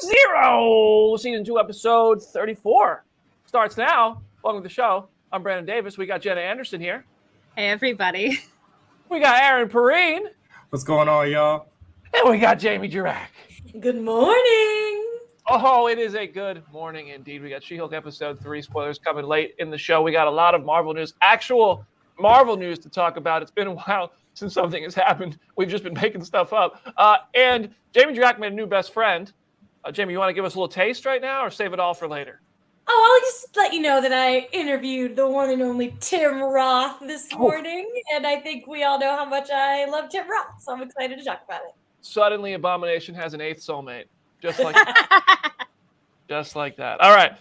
Zero, Season 2, Episode 34 starts now. Welcome to the show. I'm Brandon Davis. We got Jenna Anderson here. Hey, everybody. We got Aaron Perine. What's going on, y'all? And we got Jamie Jirak. Good morning. Oh, it is a good morning indeed. We got She-Hulk Episode 3 spoilers coming late in the show. We got a lot of Marvel news, actual Marvel news to talk about. It's been a while since something has happened. We've just been making stuff up. And Jamie Jirak made a new best friend. Jamie, you want to give us a little taste right now or save it all for later? Oh, I'll just let you know that I interviewed the one and only Tim Roth this morning, and I think we all know how much I love Tim Roth, so I'm excited to talk about it. Suddenly, Abomination has an eighth soulmate. Just like that. Just like that. All right.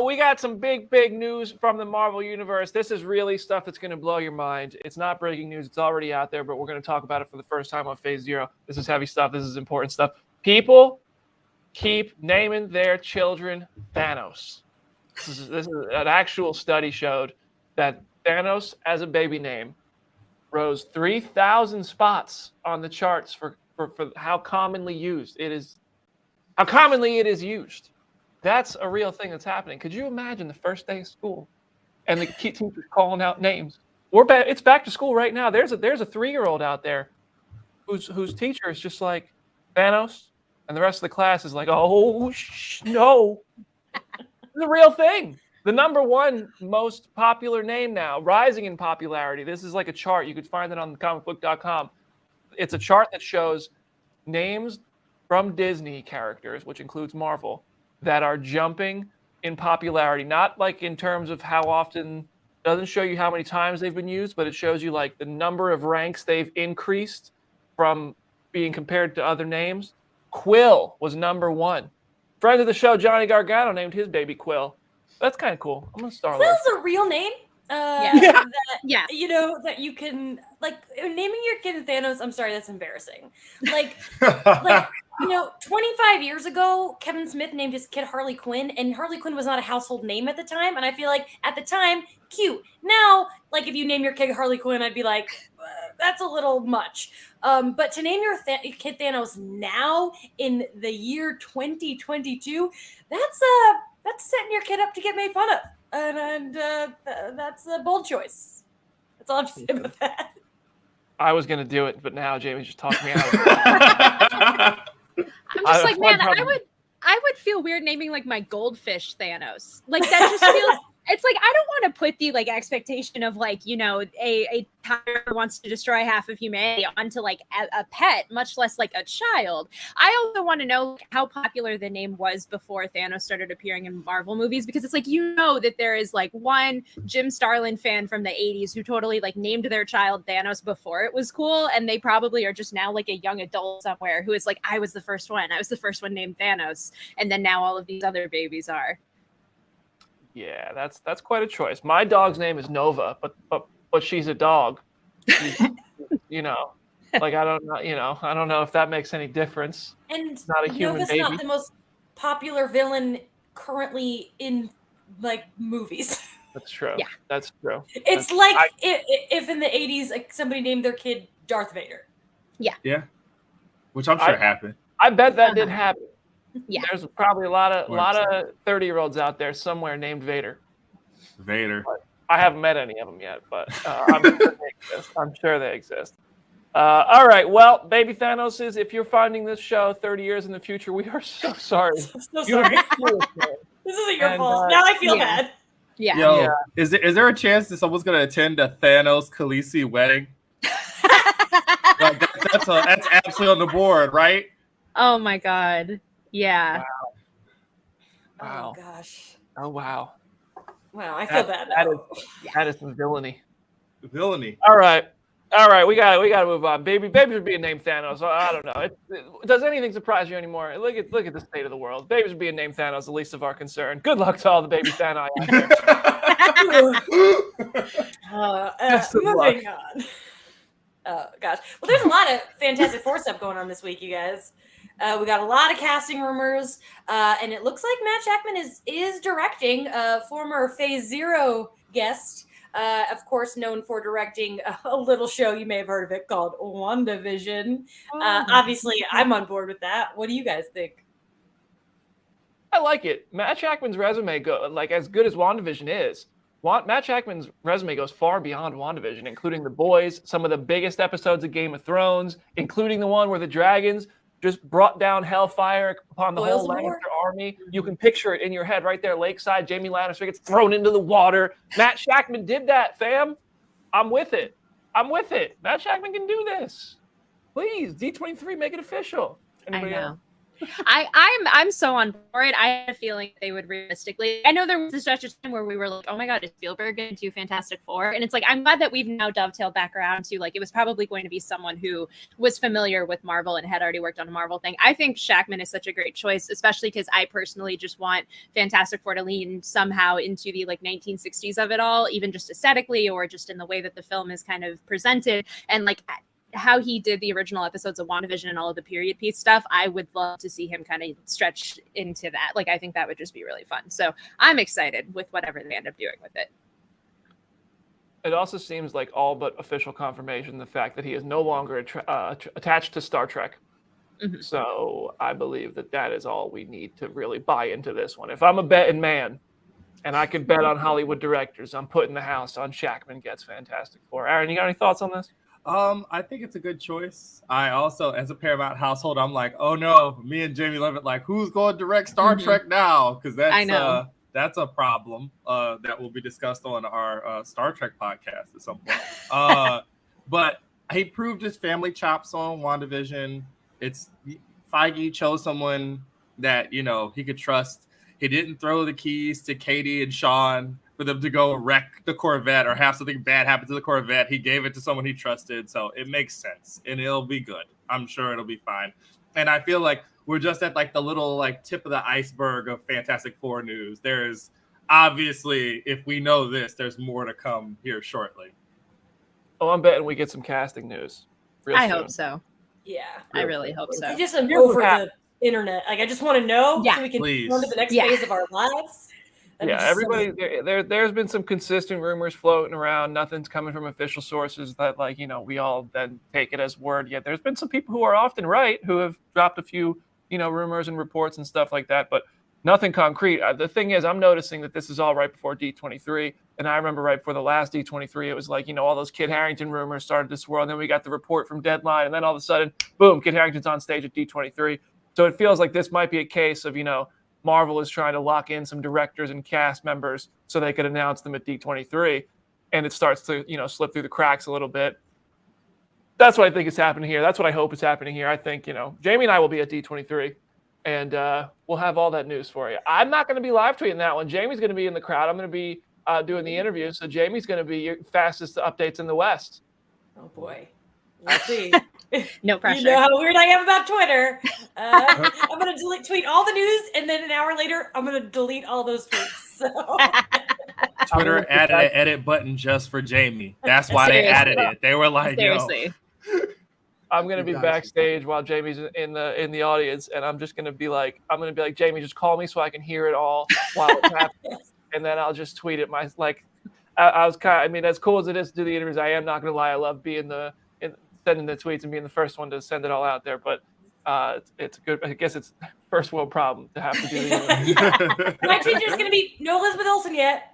We got some big news from the Marvel Universe. This is really stuff that's going to blow your mind. It's not breaking news. It's already out there, but we're going to talk about it for the first time on Phase Zero. This is heavy stuff. This is important stuff. People keep naming their children Thanos. This is an actual study showed that Thanos as a baby name rose 3,000 spots on the charts for how commonly used it is. How commonly it is used. That's a real thing that's happening. Could you imagine the first day of school and the teachers calling out names? It's back to school right now. There's a 3-year-old out there whose teacher is just like Thanos. And the rest of the class is like, oh, no. It's a real thing. The number one most popular name now, rising in popularity. This is like a chart. You could find it on comicbook.com. It's a chart that shows names from Disney characters, which includes Marvel, that are jumping in popularity. Not like in terms of how often, doesn't show you how many times they've been used, but it shows you like the number of ranks they've increased from being compared to other names. Quill was number one. Friend of the show, Johnny Gargano, named his baby Quill. That's kind of cool. I'm going to start Quill's a real name. Yeah. You know, that you can, like, naming your kid Thanos, I'm sorry, that's embarrassing. Like, 25 years ago, Kevin Smith named his kid Harley Quinn, and Harley Quinn was not a household name at the time, and I feel like, at the time, cute. Now, like, if you name your kid Harley Quinn, I'd be like, that's a little much. But to name your kid Thanos now, in the year 2022, that's setting your kid up to get made fun of. And that's a bold choice. That's all I'm saying about that. I was going to do it, but now Jamie just talked me out. I'm just like, man, I would feel weird naming like my goldfish Thanos. Like that just feels. It's like I don't want to put the like expectation of like, you know, a tiger wants to destroy half of humanity onto like a pet, much less like a child. I also want to know how popular the name was before Thanos started appearing in Marvel movies, because it's like, you know, that there is like one Jim Starlin fan from the 80s who totally like named their child Thanos before it was cool, and they probably are just now like a young adult somewhere who is like, I was the first one named Thanos, and then now all of these other babies are. Yeah, that's quite a choice. My dog's name is Nova, but she's a dog. You know, like I don't know if that makes any difference. And it's not a human Nova's baby. not the most popular villain currently in like movies. That's true. Yeah, that's true. It's if in the 80s like, somebody named their kid Darth Vader. Yeah, which I'm sure happened. I bet that did happen. Yeah, there's probably a lot of 30-year-olds out there somewhere named Vader. But I haven't met any of them yet, but I'm sure they exist. All right, well, baby Thanos is. If you're finding this show 30 years in the future, we are so sorry. So sorry. This isn't your fault. Now I feel bad. Yeah. Yo, is there a chance that someone's gonna attend a Thanos Khaleesi wedding? Like that's absolutely on the board, right? Oh my God. Yeah. Wow. Oh gosh. Oh wow. Wow, I feel bad. That is some villainy. All right. We got to move on. Baby are being named Thanos. I don't know. Does anything surprise you anymore? Look at the state of the world. Babies are being named Thanos, the least of our concern. Good luck to all the baby Thanos out there. Moving on. Oh gosh. Well, there's a lot of Fantastic Four stuff going on this week, you guys. We got a lot of casting rumors, and it looks like Matt Shakman is directing. Former Phase Zero guest, of course, known for directing a little show, you may have heard of it, called WandaVision. Obviously, I'm on board with that. What do you guys think? I like it. Matt Shakman's resume as good as WandaVision is. Matt Shakman's resume goes far beyond WandaVision, including The Boys, some of the biggest episodes of Game of Thrones, including the one where the dragons just brought down hellfire upon the whole Lannister army. You can picture it in your head right there, lakeside. Jamie Lannister gets thrown into the water. Matt Shakman did that, fam. I'm with it. Matt Shakman can do this. Please, D23, make it official. Anybody I know. else? I'm so on board. I had a feeling they would realistically. I know there was a stretch of time where we were like, "Oh my God, is Spielberg going to do Fantastic Four?" And it's like I'm glad that we've now dovetailed back around to like it was probably going to be someone who was familiar with Marvel and had already worked on a Marvel thing. I think Shakman is such a great choice, especially because I personally just want Fantastic Four to lean somehow into the like 1960s of it all, even just aesthetically or just in the way that the film is kind of presented and like. How he did the original episodes of WandaVision and all of the period piece stuff, I would love to see him kind of stretch into that. Like, I think that would just be really fun. So I'm excited with whatever they end up doing with it. It also seems like all but official confirmation the fact that he is no longer attached to Star Trek. Mm-hmm. So I believe that is all we need to really buy into this one. If I'm a betting man and I could bet on Hollywood directors, I'm putting the house on Shakman gets Fantastic Four. Aaron, you got any thoughts on this? I think it's a good choice. I also, as a Paramount household, I'm like, oh no, me and Jamie love it. Like, who's going to direct Star Trek now? Because that's a problem that will be discussed on our Star Trek podcast at some point. But he proved his family chops on WandaVision. Feige chose someone that he could trust. He didn't throw the keys to Katie and Sean for them to go wreck the Corvette or have something bad happen to the Corvette. He gave it to someone he trusted. So it makes sense and it'll be good. I'm sure it'll be fine. And I feel like we're just at like the little like tip of the iceberg of Fantastic Four news. There's obviously, if we know this, there's more to come here shortly. Oh, I'm betting we get some casting news. I hope so. Yeah. I really hope so. I just am over the internet. Like, I just want to know so we can go to the next phase of our lives. Everybody, there's been some consistent rumors floating around. Nothing's coming from official sources that, like, we all then take it as word. Yet there's been some people who are often right who have dropped a few, rumors and reports and stuff like that, but nothing concrete. The thing is, I'm noticing that this is all right before D23. And I remember right before the last D23, it was like, all those Kit Harington rumors started to swirl. And then we got the report from Deadline. And then all of a sudden, boom, Kit Harington's on stage at D23. So it feels like this might be a case of, Marvel is trying to lock in some directors and cast members so they could announce them at D23, and it starts to, slip through the cracks a little bit. That's what I think is happening here. That's what I hope is happening here. I think, Jamie and I will be at D23, and we'll have all that news for you. I'm not going to be live tweeting that one. Jamie's going to be in the crowd. I'm going to be doing the interview, so Jamie's going to be your fastest updates in the West. Oh, boy. Let's see. No pressure. You know how weird I am about Twitter. I'm going to tweet all the news, and then an hour later, I'm going to delete all those tweets. So. Twitter added an edit button just for Jamie. That's why they added it. They were like, seriously. I'm going to be backstage while Jamie's in the audience, and I'm just going to be like, Jamie, just call me so I can hear it all while it's happening. And then I'll just tweet it. As cool as it is to do the interviews, I am not going to lie. I love being sending the tweets and being the first one to send it all out there, but it's good. I guess it's first world problem to have to do the My tweet is going to be no Elizabeth Olsen yet.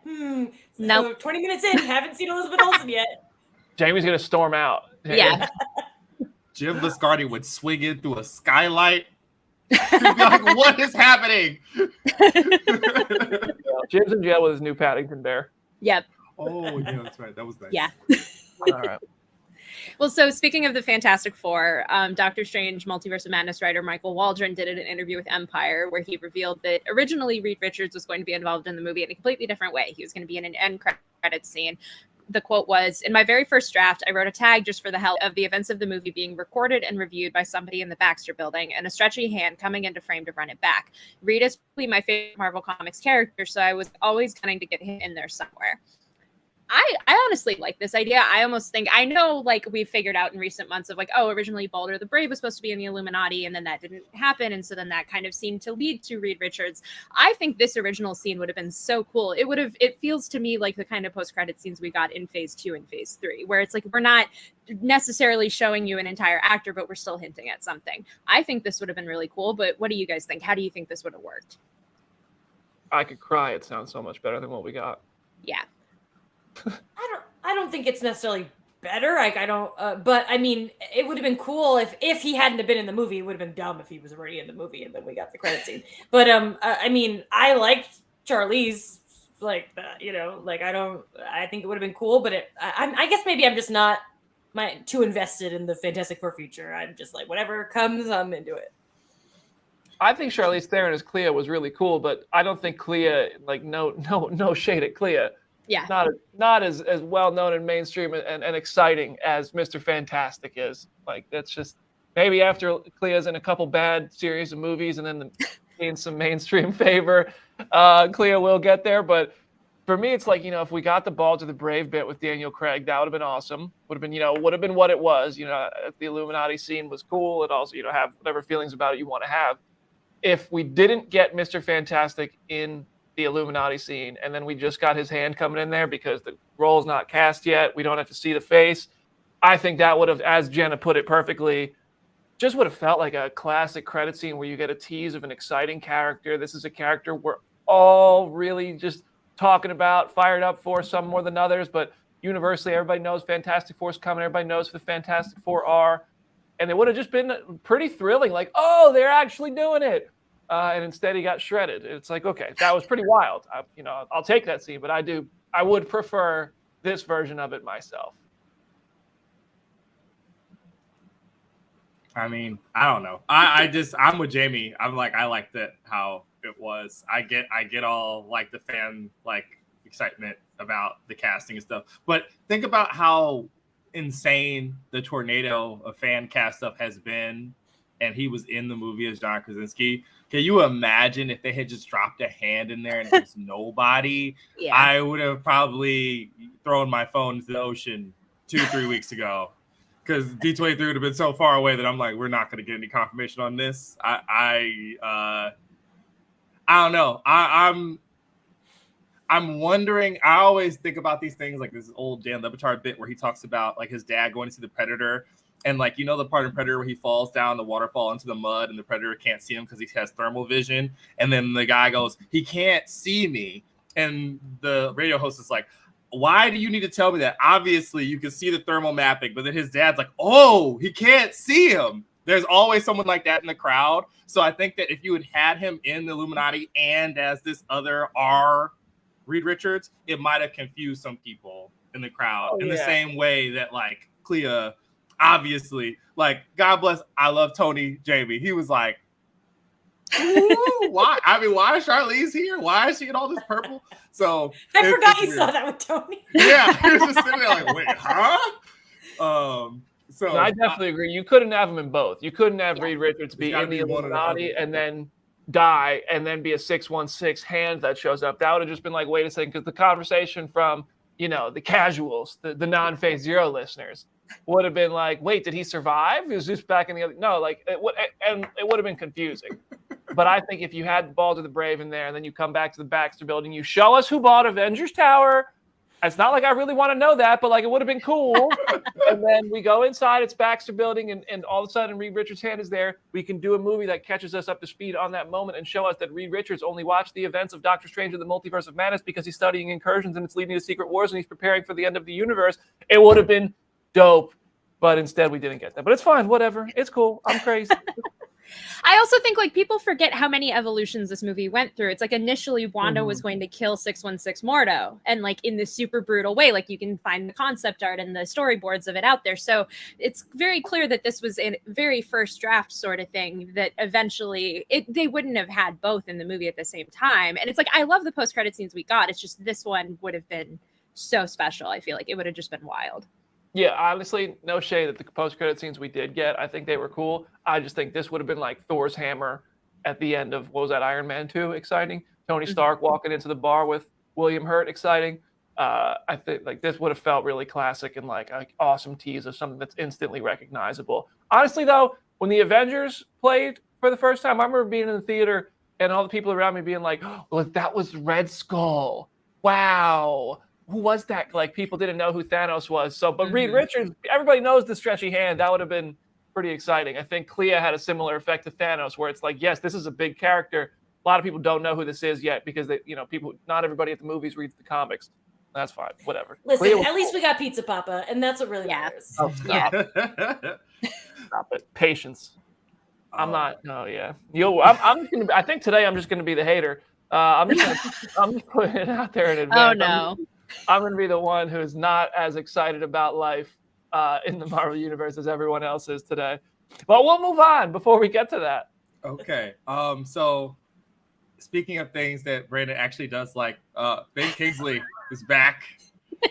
Nope. 20 minutes in, haven't seen Elizabeth Olsen yet. Jamie's going to storm out. Yeah. Jim Viscardi would swing in through a skylight. He'd be like, what is happening? Jim's in jail with his new Paddington bear. Yep. Oh, yeah, that's right. That was nice. Yeah. All right. Well, so speaking of the Fantastic Four, Doctor Strange Multiverse of Madness writer Michael Waldron did an interview with Empire where he revealed that originally Reed Richards was going to be involved in the movie in a completely different way. He was going to be in an end credits scene. The quote was, "In my very first draft, I wrote a tag just for the hell of the events of the movie being recorded and reviewed by somebody in the Baxter Building and a stretchy hand coming into frame to run it back. Reed is probably my favorite Marvel Comics character, so I was always gunning to get him in there somewhere." I honestly like this idea. I almost think, I know, like, we've figured out in recent months of like, oh, originally Balder the Brave was supposed to be in the Illuminati, and then that didn't happen. And so then that kind of seemed to lead to Reed Richards. I think this original scene would have been so cool. It feels to me like the kind of post-credit scenes we got in phase 2 and phase 3, where it's like, we're not necessarily showing you an entire actor, but we're still hinting at something. I think this would have been really cool, but what do you guys think? How do you think this would have worked? I could cry. It sounds so much better than what we got. Yeah. I don't think it's necessarily better. Like I don't, but I mean, it would have been cool if he hadn't have been in the movie. It would have been dumb if he was already in the movie and then we got the credit scene. But I mean, I liked Charlize like that. You know, like I think it would have been cool. But I guess maybe I'm just not too invested in the Fantastic Four future. I'm just like whatever comes, I'm into it. I think Charlize Theron as Clea was really cool, but I don't think Clea, like, no shade at Clea. Yeah. Not as well known and mainstream and exciting as Mr. Fantastic is. Like, that's just maybe after Clea's in a couple bad series of movies and then gain some mainstream favor, Clea will get there. But for me, it's like, if we got the ball to the Brave bit with Daniel Craig, that would have been awesome. Would have been what it was. The Illuminati scene was cool. It also, have whatever feelings about it you want to have. If we didn't get Mr. Fantastic in the Illuminati scene and then we just got his hand coming in there because the role's not cast yet, we don't have to see the face, I think that would have, as Jenna put it perfectly, just would have felt like a classic credit scene where you get a tease of an exciting character. This is a character we're all really just talking about, fired up for, some more than others, but universally everybody knows Fantastic Four's coming. Everybody knows who the Fantastic Four are. And it would have just been pretty thrilling, like, oh, they're actually doing it. And instead he got shredded. It's like, okay, that was pretty wild. I'll take that scene, but I would prefer this version of it myself. I mean, I don't know. I'm with Jamie. I'm like, I liked it how it was. I get all like the fan like excitement about the casting and stuff. But think about how insane the tornado of fan cast stuff has been, and he was in the movie as John Krasinski. Can you imagine if they had just dropped a hand in there and it was nobody? Yeah. I would have probably thrown my phone into the ocean 2-3 weeks ago, because D23 would have been so far away that I'm like, we're not going to get any confirmation on this. I don't know. I'm wondering. I always think about these things like this old Dan Le Batard bit where he talks about like his dad going to see the Predator, and like the part in Predator where he falls down the waterfall into the mud and the Predator can't see him because he has thermal vision, and then the guy goes, he can't see me, and the radio host is like, why do you need to tell me that? Obviously you can see the thermal mapping. But then his dad's like, oh, he can't see him. There's always someone like that in the crowd. So I think that if you had him in the Illuminati and as this other Reed Richards, it might have confused some people in the crowd the same way that like Clea, obviously, like, God bless, I love Tony Jamie. He was like, why? I mean, why is Charlize here? Why is she in all this purple? So I forgot you saw that with Tony. Yeah, he was just sitting there like, wait, huh? So no, I definitely agree. You couldn't have him in both. You couldn't have Reed Richards be in the Illuminati and then die and then be a 616 hand that shows up. That would have just been like, wait a second, because the conversation from the casuals, the non-Phase Zero listeners, would have been like, wait, did he survive? He was just back in the other. No, like it would have been confusing. But I think if you had the ball to the Brave in there, and then you come back to the Baxter Building, you show us who bought Avengers Tower. It's not like I really want to know that, but like it would have been cool. And then we go inside, it's Baxter Building, and all of a sudden Reed Richards' hand is there. We can do a movie that catches us up to speed on that moment and show us that Reed Richards only watched the events of Doctor Strange and the Multiverse of Madness because he's studying incursions and it's leading to Secret Wars and he's preparing for the end of the universe. It would have been dope, but instead we didn't get that. But it's fine, whatever. It's cool. I'm crazy. I also think like people forget how many evolutions this movie went through. It's like initially Wanda was going to kill 616 Mordo, and like in this super brutal way, like you can find the concept art and the storyboards of it out there. So it's very clear that this was a very first draft sort of thing that eventually they wouldn't have had both in the movie at the same time. And it's like, I love the post-credit scenes we got. It's just this one would have been so special. I feel like it would have just been wild. Yeah, honestly, no shade at the post-credit scenes we did get. I think they were cool. I just think this would have been like Thor's hammer at the end of, what was that, Iron Man 2? Exciting. Tony Stark walking into the bar with William Hurt. Exciting. I think like this would have felt really classic and like an awesome tease of something that's instantly recognizable. Honestly, though, when the Avengers played for the first time, I remember being in the theater and all the people around me being like, oh, well, that was Red Skull. Wow. Who was that? Like, people didn't know who Thanos was. So, but Reed Richards, everybody knows the stretchy hand. That would have been pretty exciting. I think Clea had a similar effect to Thanos, where it's like, yes, this is a big character, a lot of people don't know who this is yet because not everybody at the movies reads the comics. That's fine. Whatever. Listen, at least we got Pizza Papa, and that's what really matters. Oh, stop. Stop it. Patience. I'm not. No, yeah. I think today I'm just gonna be the hater. I'm just putting it out there in advance. Oh no. I'm gonna be the one who's not as excited about life in the Marvel universe as everyone else is today. But we'll move on before we get to that. Okay. So speaking of things that Brandon actually does like, Ben Kingsley is back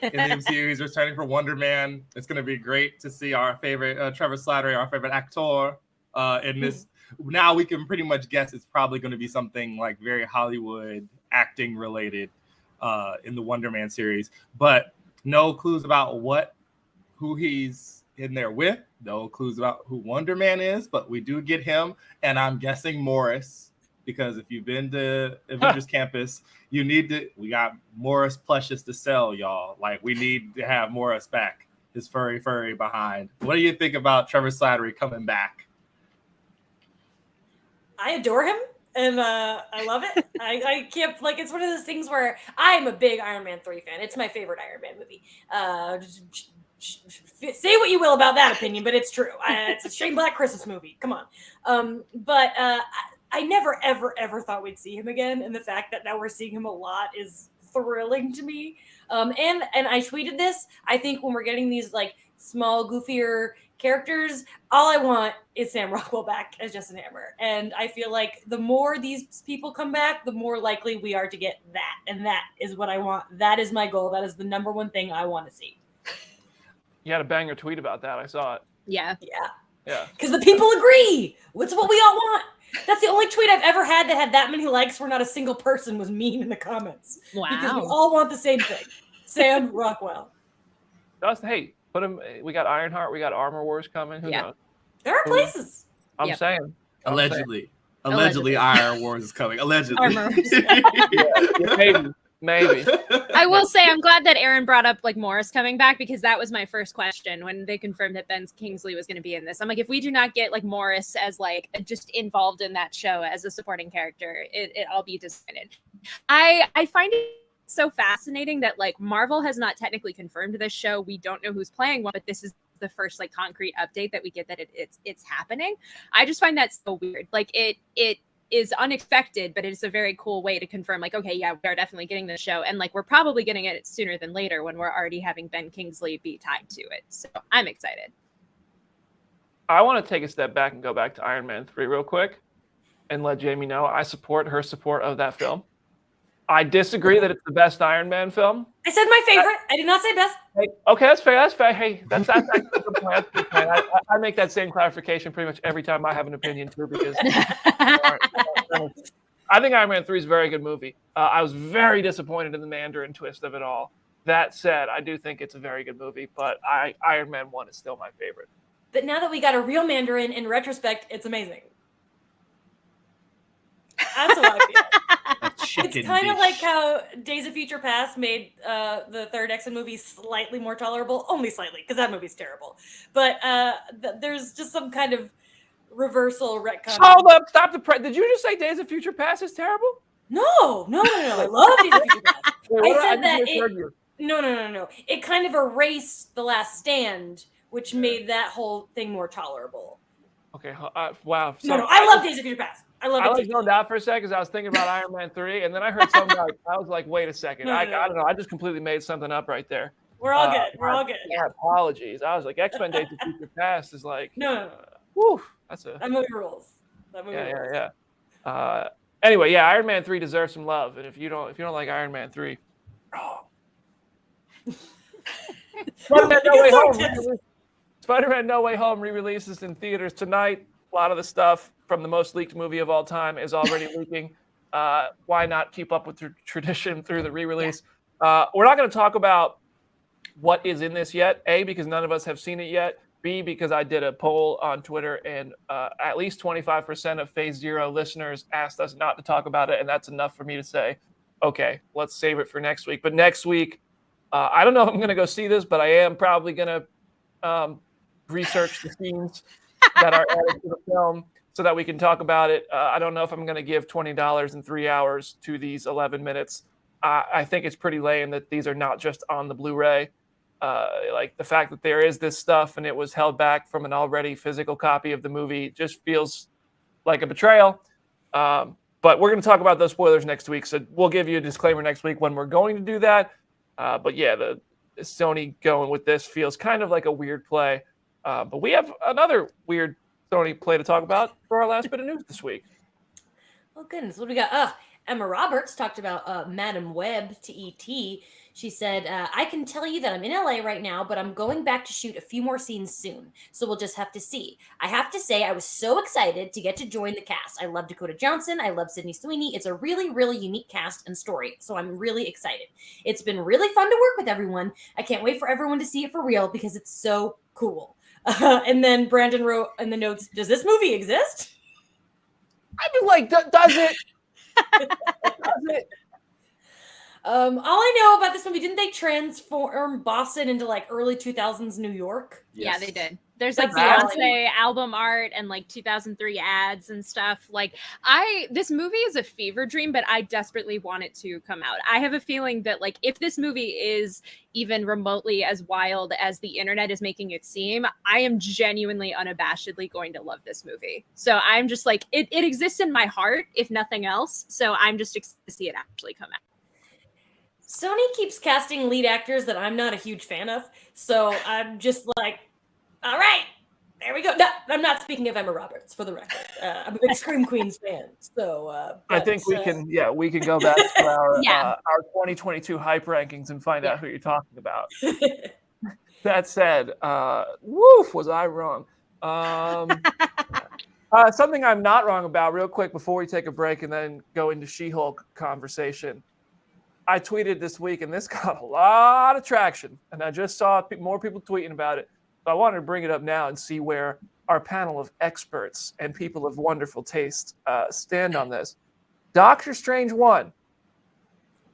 in the MCU. He's returning for Wonder Man. It's going to be great to see our favorite Trevor Slattery, our favorite actor, in this. Now we can pretty much guess it's probably going to be something like very Hollywood acting related in the Wonder Man series, but no clues about who he's in there with. No clues about who Wonder Man is, but we do get him, and I'm guessing Morris, because if you've been to Avengers Campus, we got Morris plushes to sell, y'all. Like, we need to have Morris back, his furry behind. What do you think about Trevor Slattery coming back? I adore him, and I love it. I can't, it's one of those things where I'm a big Iron Man 3 fan. It's my favorite Iron Man movie. Say what you will about that opinion, but it's true. It's a Shane Black Christmas movie. Come on. But I never, ever, ever thought we'd see him again. And the fact that now we're seeing him a lot is thrilling to me. And I tweeted this. I think when we're getting these small, goofier characters, all I want is Sam Rockwell back as Justin Hammer. And I feel like the more these people come back, the more likely we are to get that. And that is what I want. That is my goal. That is the number one thing I want to see. You had a banger tweet about that. I saw it. Yeah. Because the people agree. It's what we all want. That's the only tweet I've ever had that had that many likes where not a single person was mean in the comments. Wow. Because we all want the same thing. Sam Rockwell. Hey, put him. We got Ironheart. We got Armor Wars coming. Who knows? There are places. I'm saying. Allegedly, Iron Wars is coming. Allegedly. Armor Wars. Maybe. I will say I'm glad that Aaron brought up Morris coming back, because that was my first question when they confirmed that Ben Kingsley was going to be in this. I'm like, if we do not get Morris as just involved in that show as a supporting character, I'll be disappointed. I find it so fascinating that Marvel has not technically confirmed this show. We don't know who's playing one, but this is the first concrete update that we get that it's happening. I just find that so weird. It is unexpected, but it's a very cool way to confirm okay, yeah, we are definitely getting the show, and we're probably getting it sooner than later when we're already having Ben Kingsley be tied to it. So I'm excited. I want to take a step back and go back to Iron Man 3 real quick and let Jamie know I support her support of that film. I disagree that it's the best Iron Man film. I said my favorite. I did not say best. Okay, that's fair. That's fair. Hey, that's a good point. I make that same clarification pretty much every time I have an opinion too, because I think Iron Man 3 is a very good movie. I was very disappointed in the Mandarin twist of it all. That said, I do think it's a very good movie, but Iron Man 1 is still my favorite. But now that we got a real Mandarin, in retrospect, it's amazing. That's how I feel. It's kind of like how Days of Future Past made the third X-Men movie slightly more tolerable, only slightly, because that movie's terrible. But there's just some kind of reversal retcon. Hold up! Stop the Did you just say Days of Future Past is terrible? No. I love Days of Future Past. I said that No. It kind of erased The Last Stand, which made that whole thing more tolerable. Okay. Wow. So, no, I love Days of Future Past. I love it. I was zoned out for a second because I was thinking about Iron Man 3, and then I heard something I was like, wait a second. No. I don't know. I just completely made something up right there. We're all good. We're all good. Yeah, apologies. I was like, X-Men Days of Future Past is No. Whew, that movie rules. Yeah. Anyway, Iron Man 3 deserves some love, and if you don't like Iron Man 3, Spider-Man No Way Home re-releases in theaters tonight. A lot of the stuff from the most leaked movie of all time is already leaking. Why not keep up with the tradition through the re-release? We're not going to talk about what is in this yet. A, because none of us have seen it yet. B, because I did a poll on Twitter, and at least 25% of Phase Zero listeners asked us not to talk about it, and that's enough for me to say, okay, let's save it for next week. But next week, I don't know if I'm going to go see this, but I am probably going to research the scenes that are added to the film. so that we can talk about it. I don't know if I'm going to give $20 and 3 hours to these 11 minutes. I think it's pretty lame that these are not just on the Blu-ray. Like the fact that there is this stuff and it was held back from an already physical copy of the movie just feels like a betrayal. But we're going to talk about those spoilers next week. So we'll give you a disclaimer next week when we're going to do that. But yeah, the Sony going with this feels kind of like a weird play. But we have another weird Sony play to talk about for our last bit of news this week. Oh, goodness. What do we got? Emma Roberts talked about Madam Web to E.T. She said, I can tell you that I'm in LA right now, but I'm going back to shoot a few more scenes soon. So we'll just have to see. I have to say, I was so excited to get to join the cast. I love Dakota Johnson. I love Sydney Sweeney. It's a really, really unique cast and story. So I'm really excited. It's been really fun to work with everyone. I can't wait for everyone to see it for real because it's so cool. And then Brandon wrote in the notes, does this movie exist? I'd be like, does it? Does it? All I know about this movie, didn't they transform Boston into like early 2000s New York? Yes. Yeah, they did. There's like That's Beyonce album art and like 2003 ads and stuff. Like this movie is a fever dream, but I desperately want it to come out. I have a feeling that like if this movie is even remotely as wild as the internet is making it seem, I am genuinely unabashedly going to love this movie. So I'm just like, it exists in my heart, if nothing else. So I'm just excited to see it actually come out. Sony keeps casting lead actors that I'm not a huge fan of. So I'm just like, all right, there we go. No, I'm not speaking of Emma Roberts, for the record. I'm a big Scream Queens fan. So I think we can go back to our 2022 hype rankings and find out who you're talking about. That said, woof, was I wrong? Something I'm not wrong about, real quick, before we take a break and then go into She-Hulk conversation. I tweeted this week, and this got a lot of traction, and I just saw more people tweeting about it. So I wanted to bring it up now and see where our panel of experts and people of wonderful taste stand on this. Doctor Strange 1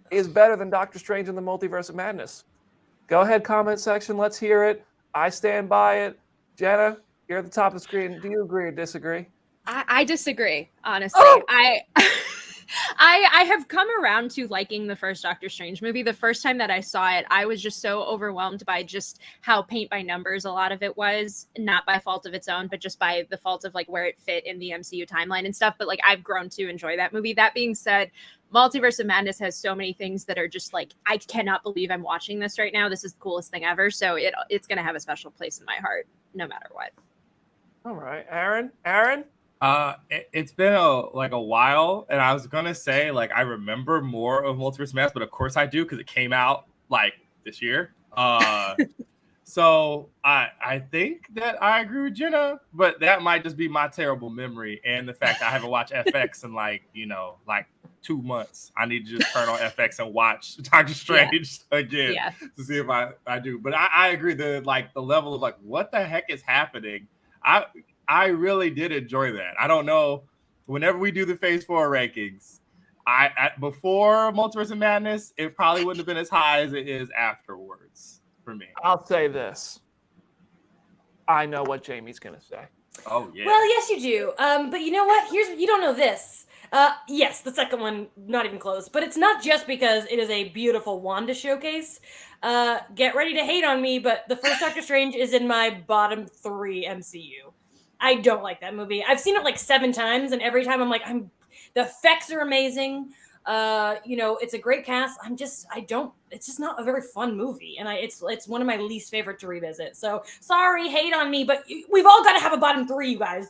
is better than Doctor Strange in the Multiverse of Madness. Go ahead, comment section. Let's hear it. I stand by it. Jenna, you're at the top of the screen. Do you agree or disagree? I disagree, honestly. Oh! I have come around to liking the first Doctor Strange movie. The first time that I saw it, I was just so overwhelmed by just how paint by numbers a lot of it was, not by fault of its own, but just by the fault of like where it fit in the MCU timeline and stuff. But like I've grown to enjoy that movie. That being said, Multiverse of Madness has so many things that are just like, I cannot believe I'm watching this right now. This is the coolest thing ever. So it's going to have a special place in my heart, no matter what. All right, Aaron? It's been a while, and I was gonna say like I remember more of Multiverse of Madness, but of course I do because it came out like this year. So I think that I agree with Jenna, but that might just be my terrible memory and the fact that I haven't watched FX in like 2 months. I need to just turn on FX and watch Doctor Strange again to see if I do. But I agree the level of like what the heck is happening. I really did enjoy that. I don't know. Whenever we do the Phase 4 rankings, before Multiverse of Madness, it probably wouldn't have been as high as it is afterwards for me. I'll say this. I know what Jamie's going to say. Oh, yeah. Well, yes, you do. But you know what? You don't know this. Yes, the second one, not even close. But it's not just because it is a beautiful Wanda showcase. Get ready to hate on me, but the first Doctor Strange is in my bottom 3 MCU. I don't like that movie. I've seen it like 7 times, and every time I'm like, the effects are amazing. It's a great cast. It's just not a very fun movie. And it's one of my least favorite to revisit. So sorry, hate on me, but we've all got to have a bottom 3, you guys.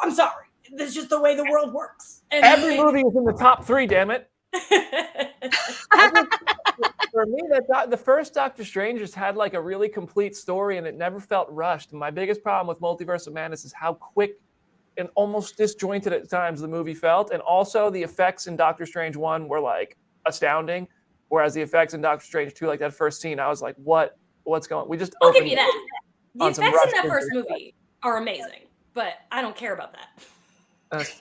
I'm sorry. That's just the way the world works. And every movie is in the top 3, damn it. For me, the first Doctor Strange just had like a really complete story and it never felt rushed. And my biggest problem with Multiverse of Madness is how quick and almost disjointed at times the movie felt. And also the effects in Doctor Strange 1 were like astounding. Whereas the effects in Doctor Strange 2, like that first scene, I was like, what's going on? We just I'll give you that. The effects in that first movie are amazing, but I don't care about that.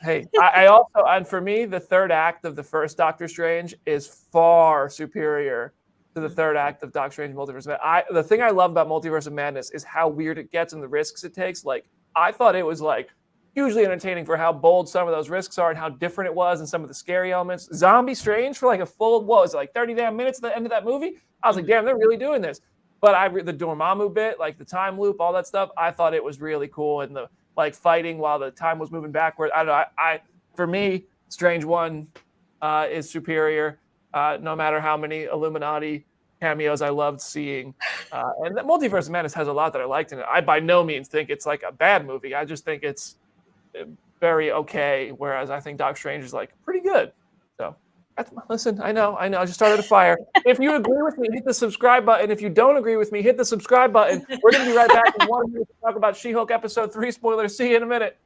Hey, I also, and for me, the third act of the first Doctor Strange is far superior to the third act of Doctor Strange Multiverse of Madness. The thing I love about Multiverse of Madness is how weird it gets and the risks it takes. Like I thought it was like hugely entertaining for how bold some of those risks are and how different it was and some of the scary elements. Zombie Strange for like a full, what was it, like 30 damn minutes at the end of that movie? I was like, damn, they're really doing this. But the Dormammu bit, like the time loop, all that stuff, I thought it was really cool. And the like fighting while the time was moving backward. I don't know. For me, Strange One is superior. No matter how many Illuminati cameos I loved seeing. And the Multiverse of Madness has a lot that I liked in it. I by no means think it's like a bad movie. I just think it's very okay, whereas I think Doc Strange is like pretty good. So listen, I know, I just started a fire. If you agree with me, hit the subscribe button. If you don't agree with me, hit the subscribe button. We're going to be right back in 1 minute to talk about She-Hulk episode 3 spoilers. See you in a minute.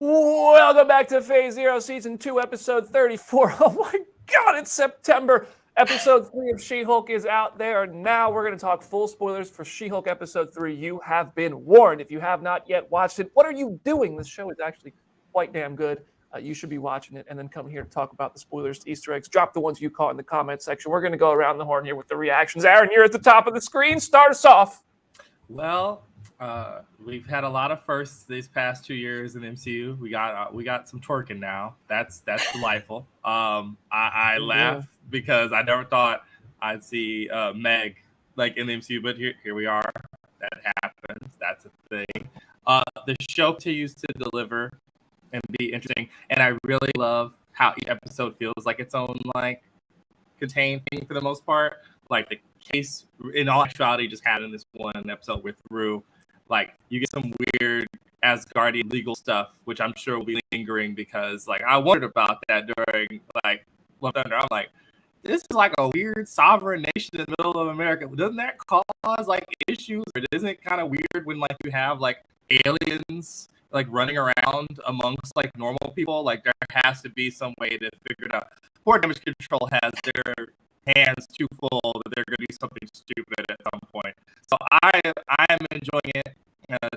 Welcome back to Phase Zero, Season 2, Episode 34. Oh my God, it's September. Episode 3 of She-Hulk is out there now. We're going to talk full spoilers for She-Hulk Episode 3. You have been warned. If you have not yet watched it, what are you doing? This show is actually quite damn good. You should be watching it and then come here to talk about the spoilers, Easter eggs. Drop the ones you caught in the comment section. We're going to go around the horn here with the reactions. Aaron, you're at the top of the screen. Start us off. Well, we've had a lot of firsts these past 2 years in MCU. We got some twerking now. That's delightful. I laugh because I never thought I'd see Meg like in the MCU, but here we are. That happens. That's a thing. The show continues to deliver and be interesting, and I really love how each episode feels like its own like contained thing for the most part. Like the case, in all actuality, just had in this one episode with Rue. Like you get some weird Asgardian legal stuff, which I'm sure will be lingering because like I wondered about that during like Love Thunder. I'm like, this is like a weird sovereign nation in the middle of America. Doesn't that cause like issues? Or isn't it kind of weird when like you have like aliens like running around amongst like normal people? Like there has to be some way to figure it out. Poor Damage Control has their hands too full that they're going to do something stupid at some point. So I'm enjoying it.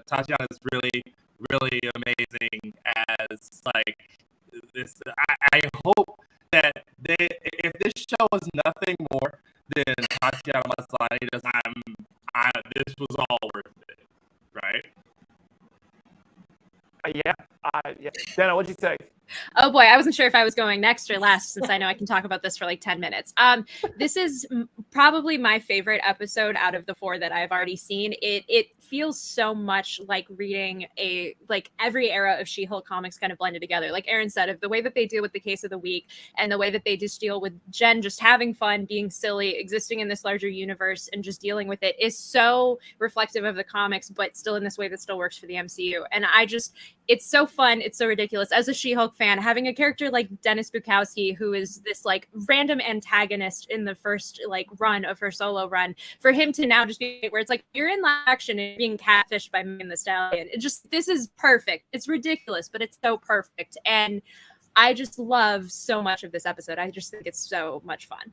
Tatiana is really amazing as like this. I hope that if this show was nothing more than Tatiana Maslany does, this was all worth it, right? Yeah. Jenna, what'd you think? Oh boy, I wasn't sure if I was going next or last since I know I can talk about this for like 10 minutes. This is probably my favorite episode out of the 4 that I've already seen. It feels so much like reading every era of She-Hulk comics kind of blended together. Like Aaron said, of the way that they deal with the case of the week and the way that they just deal with Jen just having fun, being silly, existing in this larger universe and just dealing with it is so reflective of the comics, but still in this way that still works for the MCU. And it's so fun. It's so ridiculous. As a She-Hulk fan, having a character like Dennis Bukowski, who is this like random antagonist in the first like run of her solo run, for him to now just be where it's like you're in live action and being catfished by Megan Thee Stallion. This is perfect. It's ridiculous, but it's so perfect. And I just love so much of this episode. I just think it's so much fun.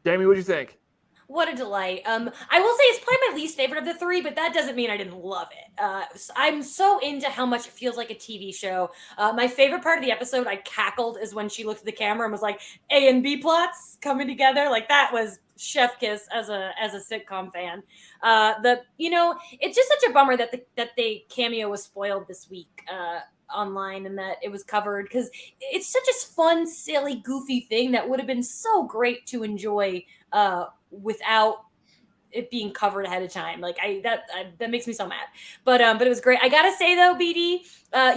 Jamie, what'd you think? What a delight. I will say it's probably my least favorite of the three, but that doesn't mean I didn't love it. I'm so into how much it feels like a TV show. My favorite part of the episode, I cackled, is when she looked at the camera and was like, A and B plots coming together. Like, that was chef kiss as a sitcom fan. It's just such a bummer that the cameo was spoiled this week online, and that it was covered, because it's such a fun, silly, goofy thing that would have been so great to enjoy without it being covered ahead of time. Like, that makes me so mad. But it was great. I gotta say though, BD,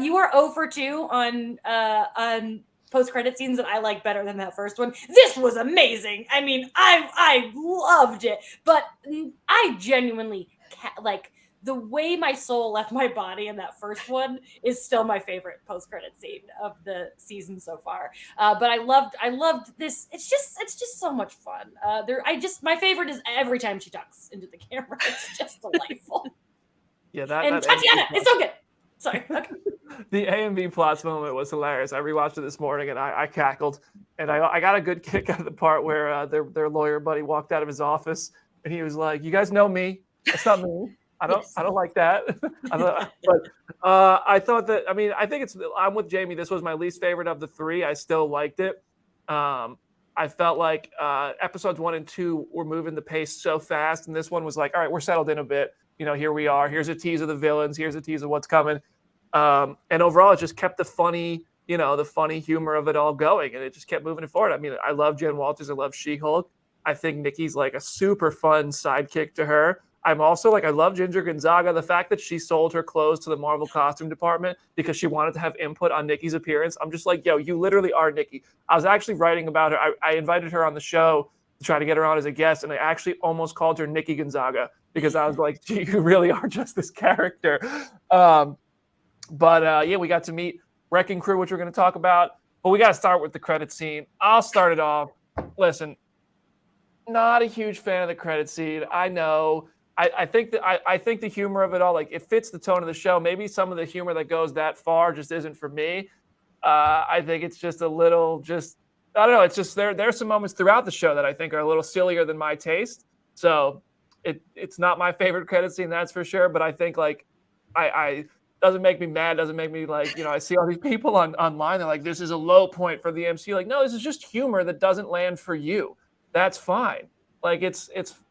you are 0 for 2 on post-credit scenes that I like better than that first one. This was amazing. I mean, I loved it, but I genuinely like the way my soul left my body in that first one is still my favorite post-credit scene of the season so far. But I loved this. It's just so much fun. My favorite is every time she talks into the camera. It's just delightful. Yeah, and Tatiana, it's so good. Sorry. Okay. The A and B plots moment was hilarious. I rewatched it this morning and I cackled, and I got a good kick out of the part where their lawyer buddy walked out of his office and he was like, "You guys know me. It's not me. I don't like that." But I thought that, I mean, I think I'm with Jamie. This was my least favorite of the three. I still liked it. I felt like episodes 1 and 2 were moving the pace so fast, and this one was like, all right, we're settled in a bit. Here we are. Here's a tease of the villains. Here's a tease of what's coming. And overall, it just kept the funny humor of it all going, and it just kept moving it forward. I mean, I love Jen Walters. I love She-Hulk. I think Nikki's like a super fun sidekick to her. I'm also like, I love Ginger Gonzaga. The fact that she sold her clothes to the Marvel costume department because she wanted to have input on Nikki's appearance. I'm just like, yo, you literally are Nikki. I was actually writing about her. I invited her on the show to try to get her on as a guest, and I actually almost called her Nikki Gonzaga because I was like, gee, you really are just this character. But we got to meet Wrecking Crew, which we're going to talk about. But we got to start with the credit scene. I'll start it off. Listen, not a huge fan of the credit scene. I know. I think the humor of it all, like, it fits the tone of the show. Maybe some of the humor that goes that far just isn't for me. I think it's just a little, I don't know. It's just there's some moments throughout the show that I think are a little sillier than my taste. So it's not my favorite credit scene, that's for sure. But I think, like, I doesn't make me mad. Doesn't make me, like, I see all these people online. They're like, this is a low point for the MCU. Like, no, this is just humor that doesn't land for you. That's fine. Like, it's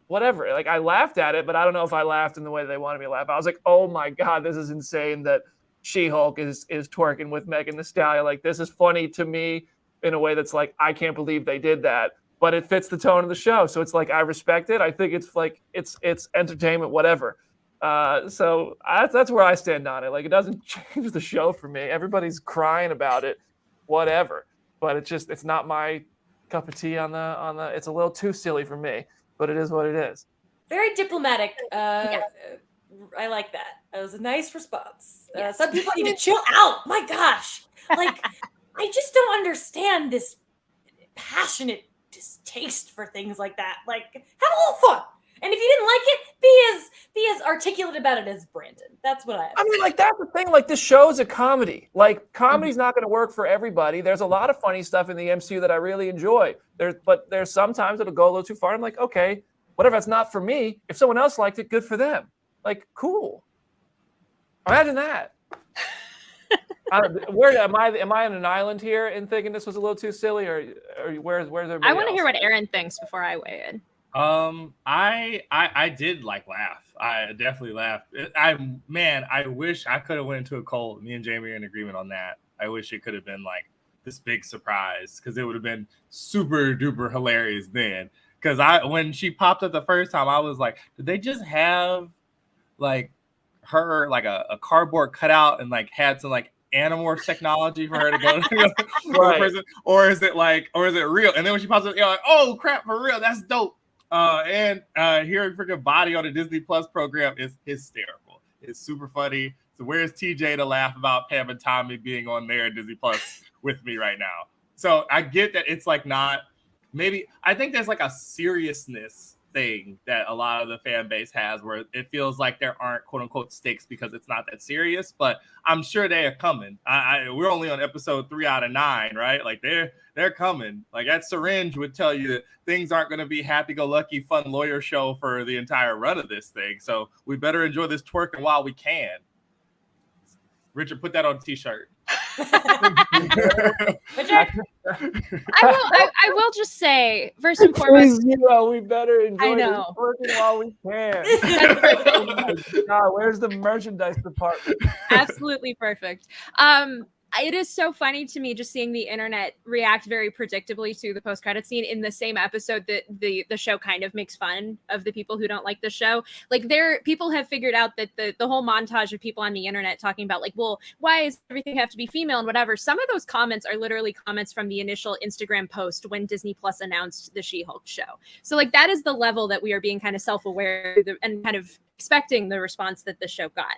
whatever. Like, I laughed at it, but I don't know if I laughed in the way they wanted me to laugh. I was like, oh my God, this is insane that She-Hulk is twerking with Megan Thee Stallion. Like, this is funny to me in a way that's like, I can't believe they did that, but it fits the tone of the show. So it's like, I respect it. I think it's like, it's entertainment, whatever. So that's where I stand on it. Like, it doesn't change the show for me. Everybody's crying about it, whatever. But it's not my cup of tea on the, it's a little too silly for me. But it is what it is. Very diplomatic. I like that. That was a nice response. Yes. Some people need to chill out. My gosh. Like, I just don't understand this passionate distaste for things like that. Like, have a little fun. And if you didn't like it, be as articulate about it as Brandon. That's what I mean, like, that's the thing. Like, this show is a comedy. Like, comedy's not going to work for everybody. There's a lot of funny stuff in the MCU that I really enjoy. But there's sometimes it'll go a little too far. I'm like, okay, whatever. It's not for me. If someone else liked it, good for them. Like, cool. Imagine that. Where am I? Am I on an island here and thinking this was a little too silly, or where's everybody? I want to hear what Aaron thinks before I weigh in. I did like laugh. I definitely laughed. I wish I could have went into a cold. Me and Jamie are in agreement on that. I wish it could have been like this big surprise, because it would have been super duper hilarious then. Because when she popped up the first time, I was like, did they just have like her like a cardboard cutout and like had some like Animorph technology for her to go to right. person, or is it real? And then when she pops up, you're like, oh crap, for real, that's dope. And hearing freaking Body on the Disney Plus program is hysterical. It's super funny. So where's TJ to laugh about Pam and Tommy being on there at Disney Plus with me right now? So I get that it's like not, maybe I think there's like a seriousness thing that a lot of the fan base has, where it feels like there aren't quote unquote stakes because it's not that serious. But I'm sure they are coming. We're only on episode 3 out of 9, right? Like they're coming. Like that syringe would tell you that things aren't going to be happy-go-lucky, fun lawyer show for the entire run of this thing. So we better enjoy this twerking while we can. Richard, put that on a t-shirt. I will just say, first and foremost, we better enjoy this twerking while we can. God, where's the merchandise department? Absolutely perfect. It is so funny to me just seeing the internet react very predictably to the post-credit scene in the same episode that the show kind of makes fun of the people who don't like the show. Like people have figured out that the whole montage of people on the internet talking about like, well, why does everything have to be female and whatever? Some of those comments are literally comments from the initial Instagram post when Disney Plus announced the She-Hulk show. So like that is the level that we are being kind of self-aware and kind of expecting the response that the show got.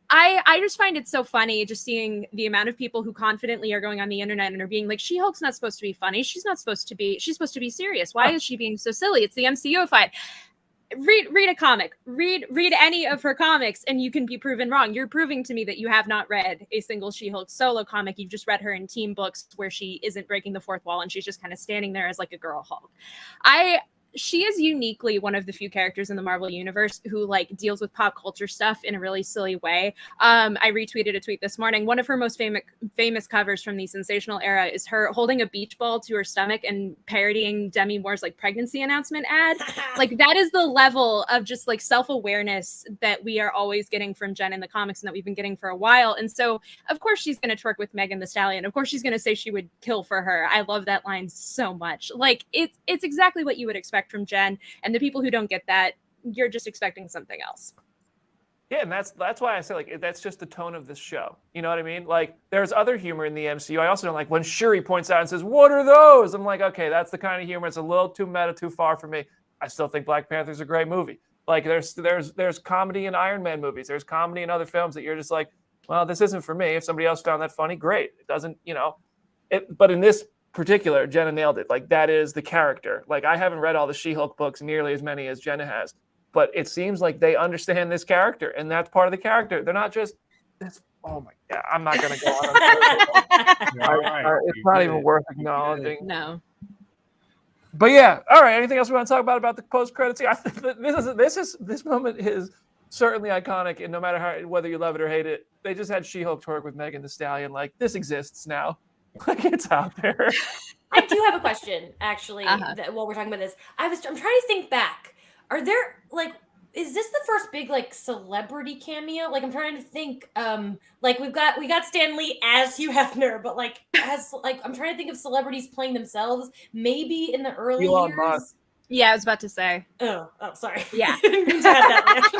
I just find it so funny just seeing the amount of people who confidently are going on the internet and are being like, She-Hulk's not supposed to be funny. She's supposed to be serious. Why is she being so silly? It's the MCU-ified. Read a comic. Read any of her comics and you can be proven wrong. You're proving to me that you have not read a single She-Hulk solo comic. You've just read her in team books where she isn't breaking the fourth wall and she's just kind of standing there as like a girl Hulk. She is uniquely one of the few characters in the Marvel universe who like deals with pop culture stuff in a really silly way. I retweeted a tweet this morning. One of her most famous covers from the Sensational era is her holding a beach ball to her stomach and parodying Demi Moore's like pregnancy announcement ad. Like that is the level of just like self-awareness that we are always getting from Jen in the comics and that we've been getting for a while. And so of course she's going to twerk with Megan Thee Stallion. Of course she's going to say she would kill for her. I love that line so much. Like it's exactly what you would expect from Jen, and the people who don't get that, you're just expecting something else. Yeah, and that's why I say like that's just the tone of this show. You know what I mean? Like there's other humor in the MCU. I also don't like when Shuri points out and says, "What are those?" I'm like, okay, that's the kind of humor. It's a little too meta, too far for me. I still think Black Panther's a great movie. Like there's comedy in Iron Man movies. There's comedy in other films that you're just like, well, this isn't for me. If somebody else found that funny, great. It doesn't, but in this particular, Jenna nailed it. Like that is the character. Like I haven't read all the She-Hulk books, nearly as many as Jenna has, but it seems like they understand this character, and that's part of the character. They're not just this. Oh my god, I'm not gonna go on. It's not even worth acknowledging. No. But yeah, all right. Anything else we want to talk about the post-credits? I think this moment is certainly iconic, and no matter whether you love it or hate it, they just had She-Hulk twerk with Megan Thee Stallion. Like this exists now. Like it's out there. I do have a question, actually, while we're talking about this. I'm trying to think back. Are there is this the first big like celebrity cameo? Like I'm trying to think. Like we got Stan Lee as Hugh Hefner, but like as like I'm trying to think of celebrities playing themselves. Maybe in the early Elon years. Musk. Yeah, I was about to say. Oh, sorry. Yeah. Didn't mean to have that reaction.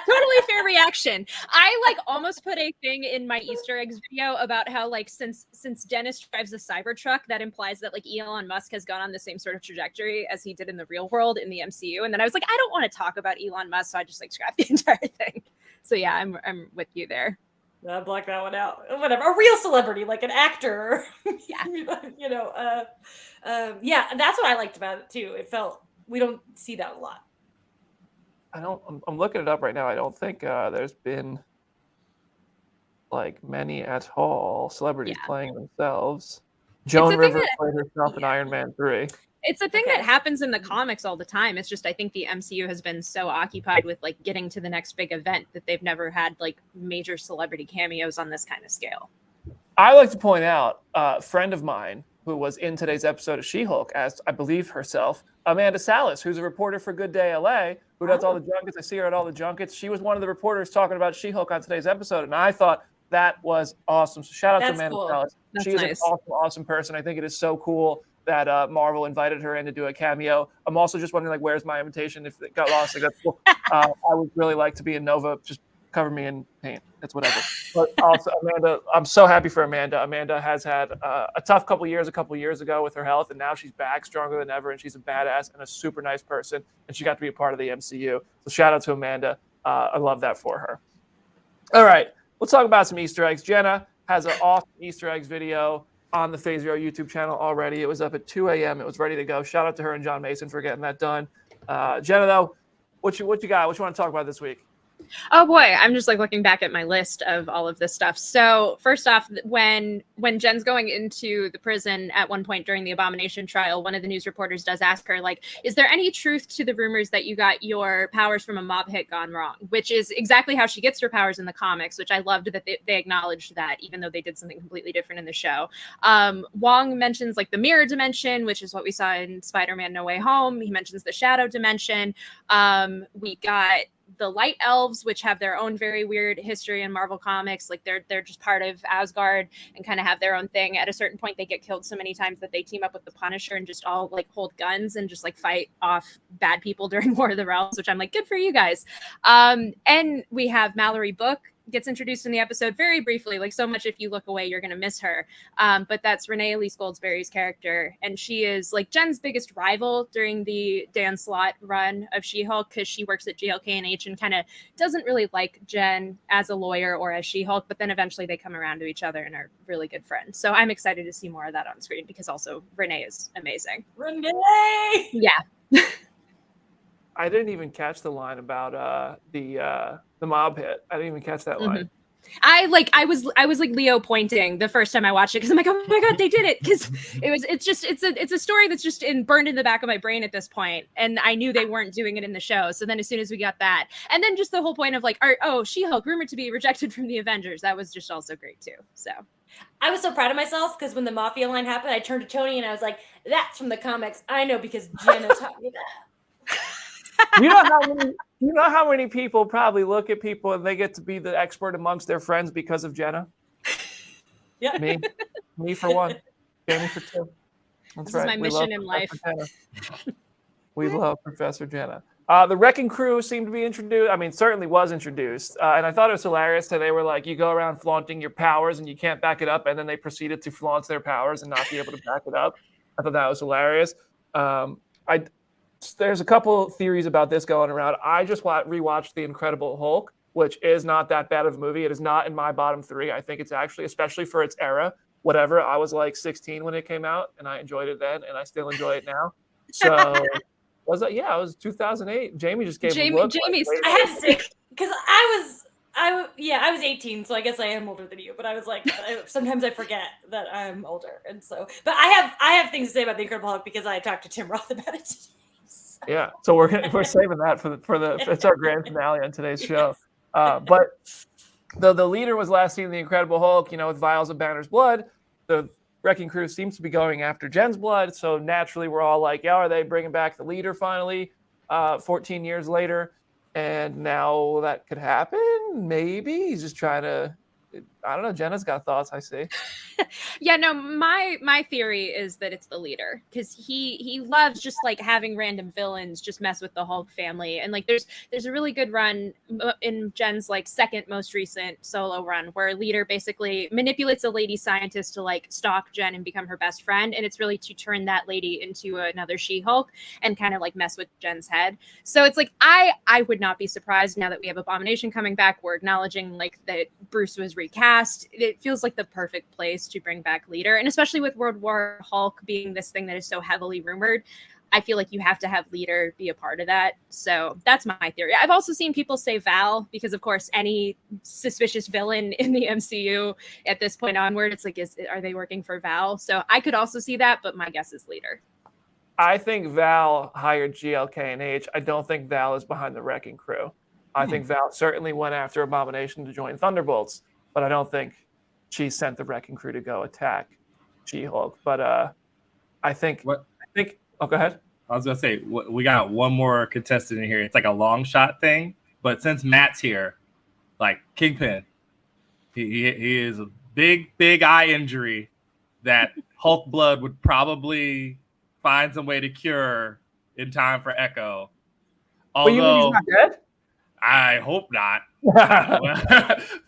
Totally fair reaction. I like almost put a thing in my Easter eggs video about how like since Dennis drives a Cybertruck, that implies that like Elon Musk has gone on the same sort of trajectory as he did in the real world in the MCU. And then I was like, I don't want to talk about Elon Musk, so I just like scrapped the entire thing. So yeah, I'm with you there. I blocked that one out. Whatever, a real celebrity, like an actor. Yeah. Yeah, that's what I liked about it too. It felt we don't see that a lot. I'm looking it up right now. I don't think there's been like many at all celebrities playing themselves. Joan Rivers played herself in Iron Man 3. It's a thing that happens in the comics all the time. It's just I think the MCU has been so occupied with like getting to the next big event that they've never had like major celebrity cameos on this kind of scale. I like to point out a friend of mine who was in today's episode of She-Hulk as I believe herself, Amanda Salas, who's a reporter for Good Day LA, who does all the junkets. I see her at all the junkets. She was one of the reporters talking about She-Hulk on today's episode, and I thought that was awesome. So shout out to Amanda Salas. She is an awesome person. I think it is so cool that Marvel invited her in to do a cameo. I'm also just wondering, like, where's my invitation if it got lost? Like, that's cool. I would really like to be in Nova. Just cover me in paint. It's whatever. But also, Amanda, I'm so happy for Amanda. Amanda has had a tough couple years ago with her health, and now she's back stronger than ever, and she's a badass and a super nice person, and she got to be a part of the MCU. So shout out to Amanda. I love that for her. All right, let's talk about some Easter eggs. Jenna has an awesome Easter eggs video on the Phase Zero YouTube channel already. It was up at 2 a.m. It was ready to go. Shout out to her and John Mason for getting that done. Jenna, though, what you got? What you want to talk about this week? Oh boy, I'm just like looking back at my list of all of this stuff. So first off, when Jen's going into the prison at one point during the Abomination trial, one of the news reporters does ask her, like, is there any truth to the rumors that you got your powers from a mob hit gone wrong? Which is exactly how she gets her powers in the comics, which I loved that they acknowledged that, even though they did something completely different in the show. Wong mentions like the mirror dimension, which is what we saw in Spider-Man No Way Home. He mentions the shadow dimension. We got the Light Elves, which have their own very weird history in Marvel Comics. Like they're just part of Asgard and kind of have their own thing. At a certain point, they get killed so many times that they team up with the Punisher and just all like hold guns and just like fight off bad people during War of the Realms, which I'm like, good for you guys. And we have Mallory Book gets introduced in the episode very briefly, like so much if you look away you're going to miss her, but that's Renee Elise Goldsberry's character, and she is like Jen's biggest rival during the Dan Slott run of She-Hulk, because she works at GLK&H and kind of doesn't really like Jen as a lawyer or as She-Hulk, but then eventually they come around to each other and are really good friends. So I'm excited to see more of that on screen, because also Renee is amazing. Renee! Yeah. I didn't even catch the line about the mob hit. I didn't even catch that line. I was like Leo pointing the first time I watched it, because I'm like, oh my god, they did it, because it's a story that's just burned in the back of my brain at this point, and I knew they weren't doing it in the show. So then as soon as we got that, and then just the whole point of like, She-Hulk rumored to be rejected from the Avengers, that was just also great too. So I was so proud of myself, because when the Mafia line happened, I turned to Tony and I was like, that's from the comics. I know, because Jenna taught me that. You know how many people probably look at people and they get to be the expert amongst their friends because of Jenna? Yeah. Me for one. Jamie for two. That's this right. is my mission in life. We love Professor Jenna. The Wrecking Crew seemed to be introduced. I mean, certainly was introduced. And I thought it was hilarious that they were like, you go around flaunting your powers and you can't back it up. And then they proceeded to flaunt their powers and not be able to back it up. I thought that was hilarious. There's a couple theories about this going around. I just rewatched The Incredible Hulk, which is not that bad of a movie. It is not in my bottom three. I think it's actually, especially for its era, whatever. I was like 16 when it came out, and I enjoyed it then, and I still enjoy it now. So was it? Yeah, it was 2008. Jamie just gave me a look. Jamie's. I had to say, because I was 18, so I guess I am older than you. But I was like, sometimes I forget that I'm older, and so. But I have things to say about The Incredible Hulk, because I talked to Tim Roth about it today. Yeah, so we're saving that for the it's our grand finale on today's show. But the leader was last seen in The Incredible Hulk, with vials of Banner's blood. The Wrecking Crew seems to be going after Jen's blood, so naturally we're all like, yeah, are they bringing back the leader finally 14 years later? And now that could happen, maybe. He's just trying to, I don't know, Jenna's got thoughts, I see. Yeah, no, my theory is that it's the leader, because he loves just like having random villains just mess with the Hulk family. And like there's a really good run in Jen's like second most recent solo run where leader basically manipulates a lady scientist to like stalk Jen and become her best friend, and it's really to turn that lady into another She-Hulk and kind of like mess with Jen's head. So it's like I would not be surprised now that we have Abomination coming back. We're acknowledging like that Bruce was recast. It feels like the perfect place to bring back leader, and especially with World War Hulk being this thing that is so heavily rumored, I feel like you have to have leader be a part of that. So that's my theory. I've also seen people say Val, because of course any suspicious villain in the MCU at this point onward, it's like, are they working for Val? So I could also see that, but my guess is leader. I think Val hired GLK&H. I don't think Val is behind the Wrecking Crew. I think Val certainly went after Abomination to join Thunderbolts, but I don't think she sent the Wrecking Crew to go attack She-Hulk. But I think. Oh, go ahead. I was gonna say we got one more contestant in here. It's like a long shot thing, but since Matt's here, like Kingpin, he is a big eye injury that Hulk blood would probably find some way to cure in time for Echo. Although you mean he's not dead? I hope not. For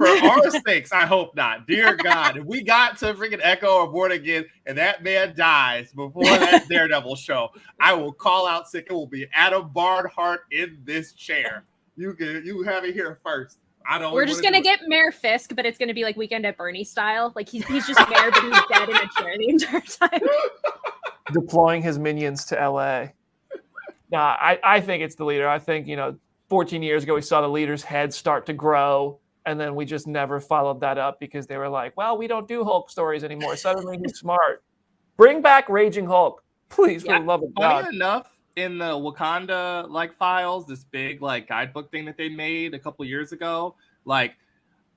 our sakes, I hope not. Dear God, if we got to freaking Echo or Born Again and that man dies before that Daredevil show, I will call out sick. It will be Adam Barnhart in this chair. You have it here first. We're just gonna get Mayor Fisk, but it's gonna be like Weekend at Bernie style. Like he's just mayor, but he's dead in a chair the entire time. Deploying his minions to LA. Nah, I think it's the leader. I think, 14 years ago we saw the leader's head start to grow, and then we just never followed that up because they were like, well, we don't do Hulk stories anymore. Suddenly he's smart. Bring back Raging Hulk, please, for the love of God. Funny enough, in the Wakanda files, this big guidebook thing that they made a couple years ago,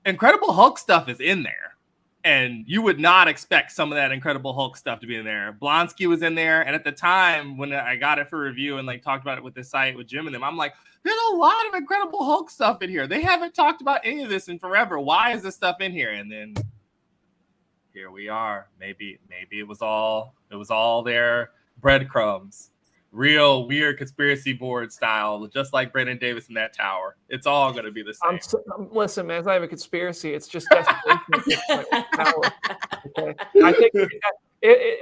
Incredible Hulk stuff is in there, and you would not expect some of that Incredible Hulk stuff to be in there. Blonsky was in there, and at the time when I got it for review and talked about it with the site with Jim and them, I'm like, there's a lot of Incredible Hulk stuff in here. They haven't talked about any of this in forever. Why is this stuff in here? And then here we are. Maybe it was all their breadcrumbs. Real weird conspiracy board style, just like Brandon Davis in that tower. It's all going to be the same. Listen, man, it's not even a conspiracy. It's just desperation. Okay? I think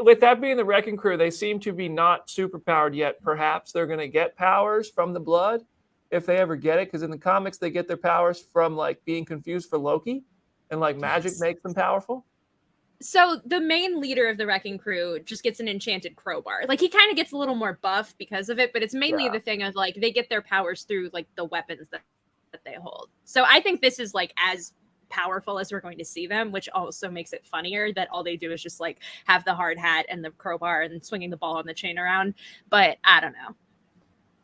with that being the Wrecking Crew, they seem to be not superpowered yet. Perhaps they're going to get powers from the blood if they ever get it, because in the comics they get their powers from being confused for Loki, and magic makes them powerful. So the main leader of the Wrecking Crew just gets an enchanted crowbar. He kind of gets a little more buff because of it, but it's mainly the thing of they get their powers through the weapons that they hold. So I think this is as powerful as we're going to see them, which also makes it funnier that all they do is just have the hard hat and the crowbar and swinging the ball on the chain around. But I don't know.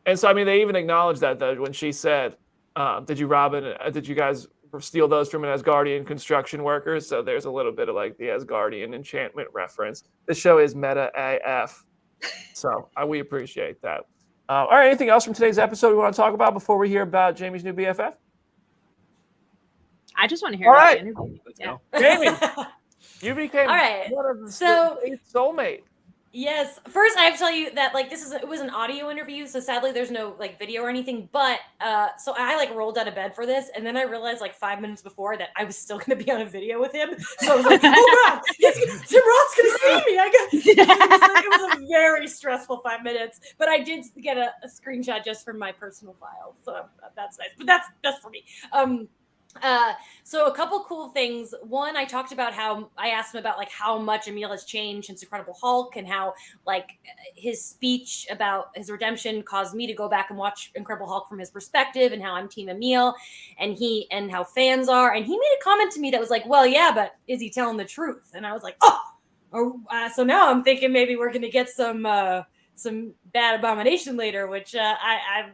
And so, they even acknowledged that though when she said, did you guys steal those from an Asgardian construction workers? So there's a little bit of the Asgardian enchantment reference. The show is meta AF, so we appreciate that. All right, anything else from today's episode we want to talk about before we hear about Jamie's new BFF? I just want to hear about the interview. Let's go. Jamie, you became one of the soulmate. Yes. First, I have to tell you that it was an audio interview, so sadly there's no video or anything. But so I rolled out of bed for this, and then I realized 5 minutes before that I was still going to be on a video with him. So I was like, oh god, Tim Roth's going to see me. It was a very stressful 5 minutes, but I did get a screenshot just from my personal file, so that's nice. But that's for me. So a couple cool things. One, I talked about how I asked him about how much Emil has changed since Incredible Hulk, and how his speech about his redemption caused me to go back and watch Incredible Hulk from his perspective, and how I'm Team Emil, and how fans are. And he made a comment to me that was well, yeah, but is he telling the truth? And I was like, so now I'm thinking maybe we're going to get some bad Abomination later, which I'm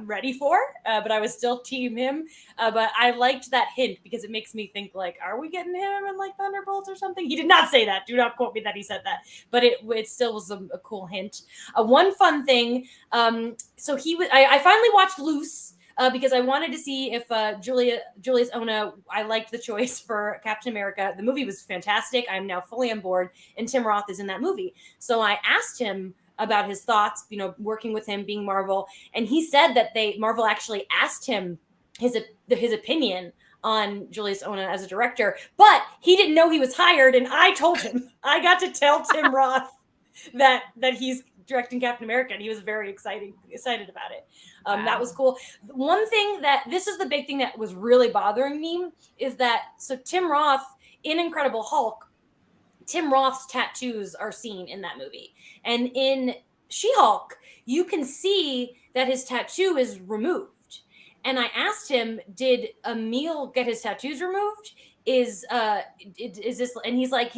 ready for, but I was still team him. But I liked that hint because it makes me think are we getting him in Thunderbolts or something? He did not say that. Do not quote me that he said that, but it still was a cool hint. One fun thing. So I finally watched Loose. Because I wanted to see if Julius Ona, I liked the choice for Captain America. The movie was fantastic. I'm now fully on board, and Tim Roth is in that movie. So I asked him about his thoughts, working with him, being Marvel, and he said that Marvel actually asked him his opinion on Julius Ona as a director, but he didn't know he was hired, and I told him. I got to tell Tim Roth that he's directing Captain America, and he was very excited about it. Wow. That was cool. One thing this is the big thing that was really bothering me is that, so Tim Roth in Incredible Hulk, Tim Roth's tattoos are seen in that movie. And in She-Hulk, you can see that his tattoo is removed. And I asked him, did Emil get his tattoos removed? Is this, and he's like,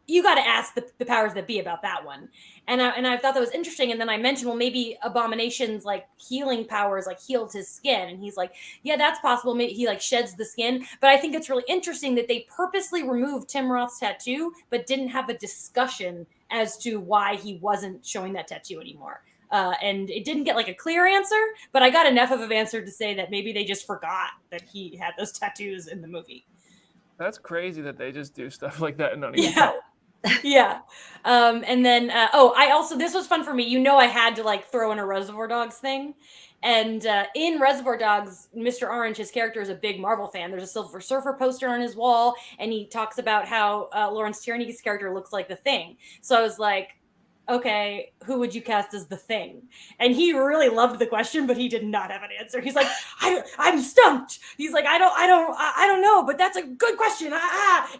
you got to ask the powers that be about that one. And I thought that was interesting. And then I mentioned, well, maybe Abomination's healing powers healed his skin. And he's like, yeah, that's possible. Maybe he sheds the skin. But I think it's really interesting that they purposely removed Tim Roth's tattoo, but didn't have a discussion as to why he wasn't showing that tattoo anymore. And it didn't get a clear answer, but I got enough of an answer to say that maybe they just forgot that he had those tattoos in the movie. That's crazy that they just do stuff like that and not even know. Yeah. And then, I also, this was fun for me. I had to throw in a Reservoir Dogs thing. And in Reservoir Dogs, Mr. Orange, his character, is a big Marvel fan. There's a Silver Surfer poster on his wall. And he talks about how Lawrence Tierney's character looks like the Thing. So I was like, okay, who would you cast as the Thing? And he really loved the question, but he did not have an answer. He's like, I'm stumped. He's like, I don't know, but that's a good question.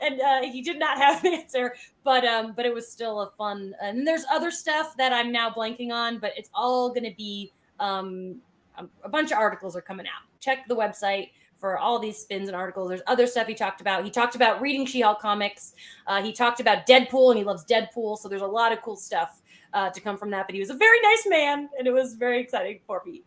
And he did not have an answer, but it was still a fun. And there's other stuff that I'm now blanking on, but it's all going to be a bunch of articles are coming out. Check the website for all these spins and articles. There's other stuff he talked about. He talked about reading She-Hulk comics. He talked about Deadpool, and he loves Deadpool. So there's a lot of cool stuff to come from that. But he was a very nice man, and it was very exciting for Pete.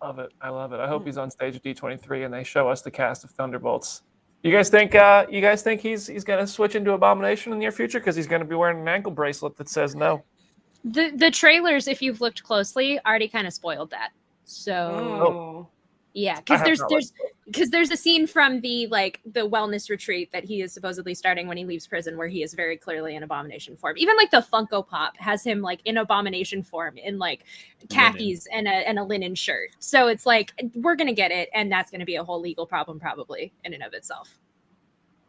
Love it. I love it. I hope he's on stage at D23 and they show us the cast of Thunderbolts. You guys think he's gonna switch into Abomination in the near future because he's gonna be wearing an ankle bracelet that says no? The trailers, if you've looked closely, already kind of spoiled that. So yeah, because there's a scene from the wellness retreat that he is supposedly starting when he leaves prison, where he is very clearly in Abomination form. Even like the Funko Pop has him like in Abomination form in like khakis and a linen shirt. So it's like we're gonna get it, and that's gonna be a whole legal problem probably in and of itself.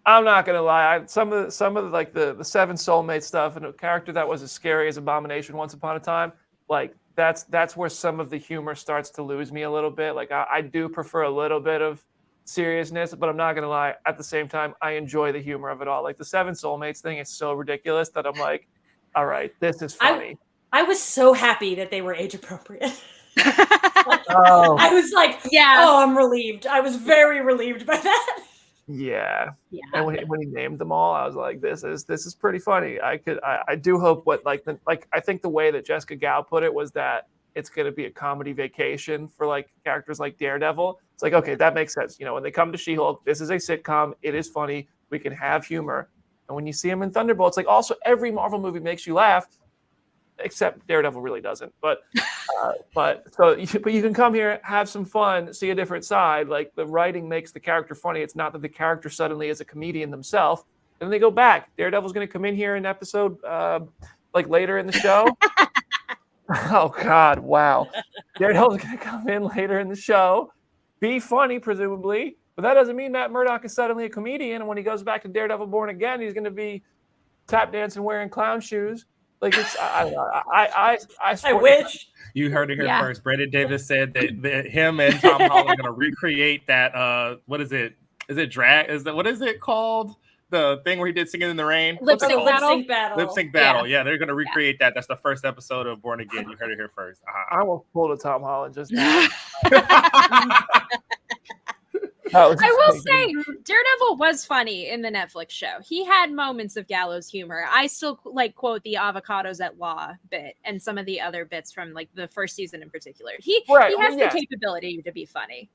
I'm not gonna lie. Some of the like the Seven Soulmate stuff and a character that was as scary as Abomination once upon a time, like that's where some of the humor starts to lose me a little bit. Like I do prefer a little bit of seriousness, but I'm not gonna lie. At the same time, I enjoy the humor of it all. Like the Seven Soulmates thing is so ridiculous that I'm like, all right, this is funny. I was so happy that they were age appropriate. I was like, oh, I'm relieved. I was very relieved by that. Yeah. And when he named them all, I was like, this is pretty funny. I do hope I think the way that Jessica Gao put it was that it's going to be a comedy vacation for like characters like Daredevil. It's like, okay, that makes sense. You know, when they come to She-Hulk, this is a sitcom. It is funny. We can have humor. And when you see him in Thunderbolt, it's like also every Marvel movie makes you laugh, except Daredevil really doesn't. But you can come here, have some fun, see a different side. Like the writing makes the character funny. It's not that the character suddenly is a comedian themselves. And then they go back. Daredevil's going to come in here in episode like later in the show. Oh God! Wow. Daredevil's going to come in later in the show, be funny presumably, but that doesn't mean that Murdock is suddenly a comedian. And when he goes back to Daredevil Born Again, he's going to be tap dancing wearing clown shoes. Like it's, I wish. You heard it here first. Brandon Davis said that him and Tom Holland are going to recreate that. What is it? Is it drag? What is it called? The thing where he did Singing in the Rain? Lip sync battle. Lip sync battle. Yeah, they're going to recreate that. That's the first episode of Born Again. You heard it here first. I will pull to Tom Holland just now. I will say Daredevil was funny in the Netflix show. He had moments of gallows humor. I still like quote the avocados at law bit and some of the other bits from like the first season in particular. He has the capability to be funny.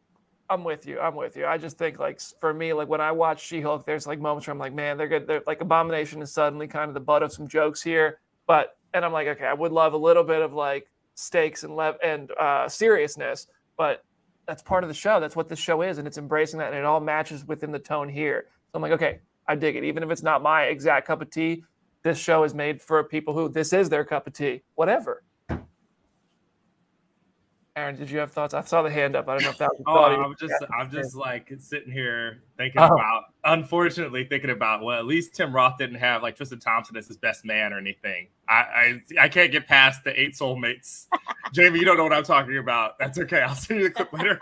I'm with you. I just think like for me, like when I watch She-Hulk, there's like moments where I'm like, man, they're good. They're like Abomination is suddenly kind of the butt of some jokes here. And I'm like, okay, I would love a little bit of like stakes and seriousness, but that's part of the show. That's what this show is. And it's embracing that. And it all matches within the tone here. So I'm like, okay, I dig it. Even if it's not my exact cup of tea, this show is made for people who this is their cup of tea, whatever. Aaron, did you have thoughts? I saw the hand up. I don't know if that was I'm just like sitting here thinking about, well, at least Tim Roth didn't have like Tristan Thompson as his best man or anything. I can't get past the 8 soulmates. Jamie, you don't know what I'm talking about. That's okay. I'll send you the clip later.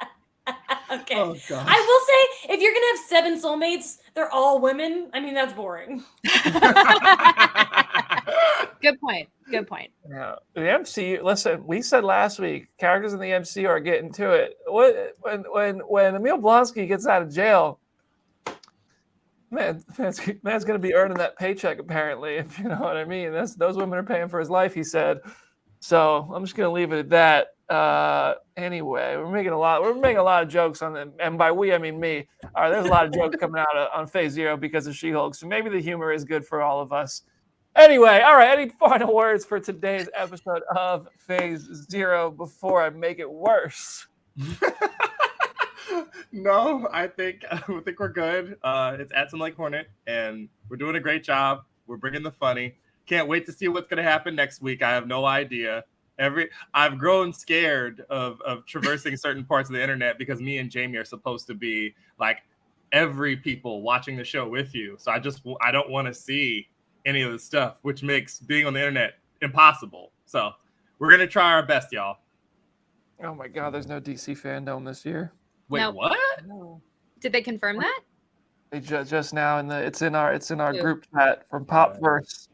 Okay. Oh, gosh. I will say, if you're going to have 7 soulmates, they're all women. I mean, that's boring. Good point. Yeah. The MCU, listen, we said last week, characters in the MCU are getting to it. When Emil Blonsky gets out of jail, man's going to be earning that paycheck, apparently, if you know what I mean. Those women are paying for his life, he said. So I'm just going to leave it at that. Anyway, we're making a lot of jokes on them, and by we I mean me. There's a lot of jokes coming out on Phase Zero because of She-Hulk. So maybe the humor is good for all of us. Anyway, all right. Any final words for today's episode of Phase Zero before I make it worse? No, I think we're good. It's Atom Lake Hornet, and we're doing a great job. We're bringing the funny. Can't wait to see what's going to happen next week. I have no idea. I've grown scared of traversing certain parts of the internet because me and Jamie are supposed to be like every people watching the show with you. So I don't want to see any of this stuff, which makes being on the internet impossible. So we're going to try our best, y'all. Oh my God, there's no DC fandom this year. Wait, Nope. what? Did they confirm that? They just now it's in our group chat from Popverse.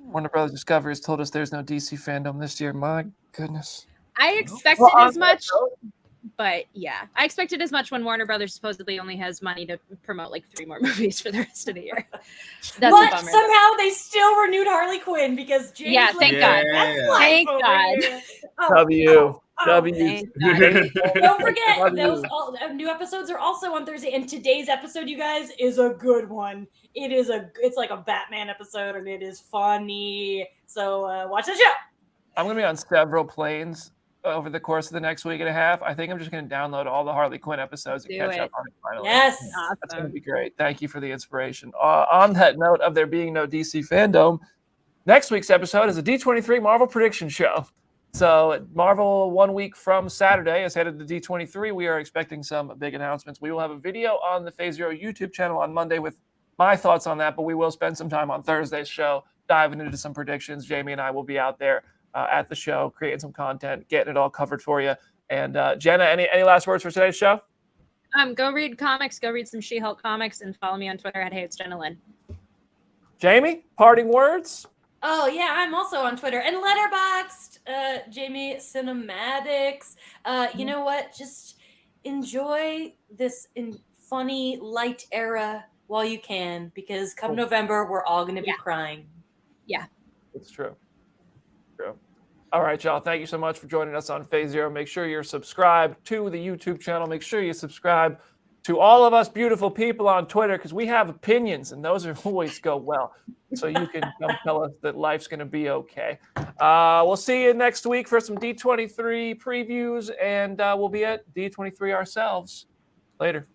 Warner Brothers Discovery has told us there's no DC fandom this year. My goodness. I expected as much, but yeah, I expected as much when Warner Brothers supposedly only has money to promote like 3 more movies for the rest of the year. That's but a bummer. somehow they still renewed Harley Quinn because James. Yeah, thank God. Thank God. W. Thank God. Don't forget, those new episodes are also on Thursday, and today's episode, you guys, is a good one. It's like a Batman episode, and it is funny. So watch the show. I'm gonna be on several planes over the course of the next week and a half. I think I'm just gonna download all the Harley Quinn episodes and catch up on it finally. Yes, awesome. That's gonna be great. Thank you for the inspiration. On that note of there being no DC fandom, next week's episode is a D23 Marvel prediction show. So Marvel 1 week from Saturday is headed to D23. We are expecting some big announcements. We will have a video on the Phase Zero YouTube channel on Monday with my thoughts on that, but we will spend some time on Thursday's show diving into some predictions. Jamie and I will be out there at the show, creating some content, getting it all covered for you. And Jenna, any last words for today's show? Go read comics, go read some She-Hulk comics, and follow me on Twitter at @HeyIt'sJennaLynn. Jamie, parting words? Oh yeah, I'm also on Twitter and Letterboxd, Jamie Cinematics. You know what? Just enjoy this funny, light era while you can, because come November, we're all going to be crying. Yeah. It's true. All right, y'all. Thank you so much for joining us on Phase Zero. Make sure you're subscribed to the YouTube channel. Make sure you subscribe to all of us beautiful people on Twitter, because we have opinions, and those always go well. So you can come tell us that life's going to be okay. We'll see you next week for some D23 previews, and we'll be at D23 ourselves. Later.